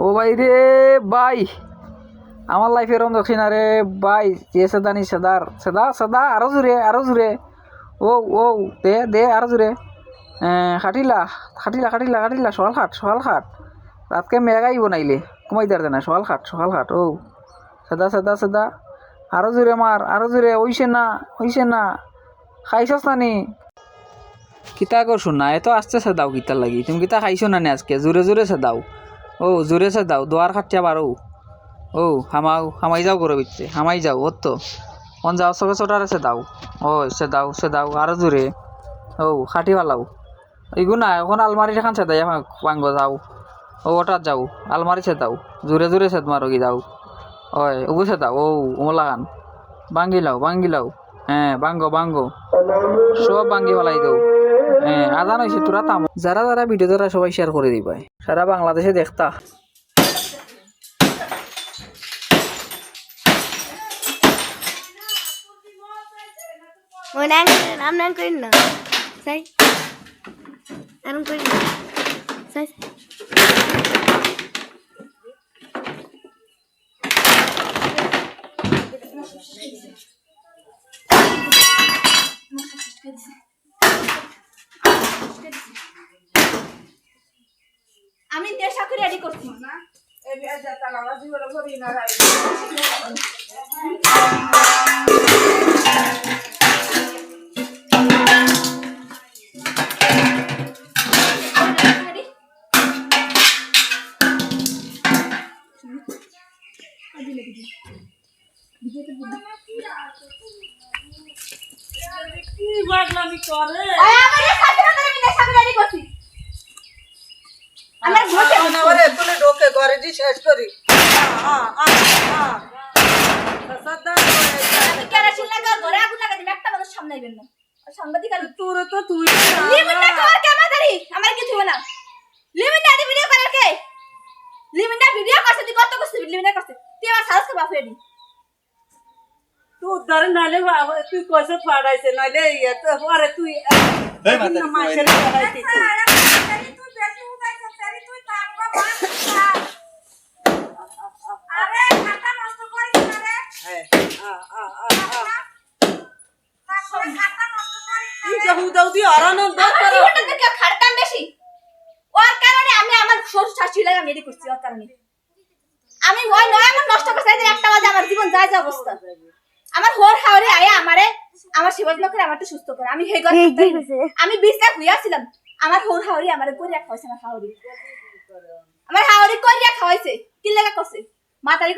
ও ভাই রে ভাই, আমার লাইফে এরকম দেখছি না রে ভাই। যে সেদানি সেদার সেদা সেদা আরো জোরে। ও ও দে দে আরো জোরে। খাটিলা খাটিলা খাটিলা খাটিলা সকাল খাট রাতকে মেগাই বনাইলে কমাই দাঁড়ে না। সকাল খাট ও সেদা সেদা সেদা আরো জোরে মার আরো জোরে। হইছে না খাইছস না নি? কিতা করছো না এত আস্তে সে দাও কিতার লাগি? তুমি কিতা খাইছো না নি আজকে? জোরে সে দাও। ও জোরে সে দাও, দোয়ার খাটিয়া পারো। ও হামাই যাও করো বিচ্ছে, হামাই যাও ওর তো মন যাও সবে ছোটার সে দাও। ও সে দাও আরো জোরে। ও খাটি পালাও এইগু না এখন আলমারি সেখান সে দাই পাঙ্গ যাও। ও ওটার যাও আলমারি সে দাও। জোরে সে মারো কি যাও। ওই ওগু সে দাও। ও ওমলা খান বাঙ্গিলাও। হ্যাঁ বাঙ্গো সব বাঙ্গি পালাই দাও। হ্যাঁ আদান হয়েছে তোরা তাম যারা ভিডিও যারা সবাই শেয়ার করে দিবা, সারা বাংলাদেশে দেখতা। নাম করি না সাই আরাম করি না সাই আমি দেশা করে রেডি করছি না এই যে তালা জীবন ভরি না রাই কি বাগলামি করে আমাদের সাথে আমি দেশা করে রেডি করছি। আমার ঘরে না ওরে তুলে ঢোকে ঘরে দি শেষ করি। সদা করে কেরাসিন লাগা ঘরে আগুন লাগা দিন একটা মানুষ সামনে আইবেন না। সাংবাদিক আর তোর তো তুই লিমিটটা কর ক্যামেরাদারি আমার কিছু হবে না। লিমিটটা দি ভিডিও করার কে? লিমিটটা ভিডিও করতে দি কত করতে লিমিটটা করতে তুই আমার সাহস কে বাফে দি তুই ধর নালে তুই কইছে ফাড়াইছে নালে ইয়া তো আরে তুই এই মাথা মাইছে ফাড়াইছিস তুই বেশি উঠাইছ তারি তুই তাঙ্গা মারছা। আরে খাতা নষ্ট করিস না রে। হ্যাঁ তারপরে খাতা নষ্ট করিস না। তুই যখন দাও দি আরানো দর কর ওটা থেকে খাড়তাম বেশি ওর কারণে আমি আমার শ্বশুর শাশুড়ি লাগা মেরি করছি। ওর কারণে আমি ওই নয় আমার নষ্ট করতে একটা বাজে আমার জীবন যায় অবস্থা। আমার হোর হাওরে আয়া আমারে আমার সেবা করে আমারটা সুস্থ করে আমি হেই করে আমি বিছনা হইয়াছিলাম। আমার হোর হাওরে আমারে কইরা খাওয়াইছে। আমার হাওরে কইরা খাওয়াইছে কি লাগা করছে মাতারি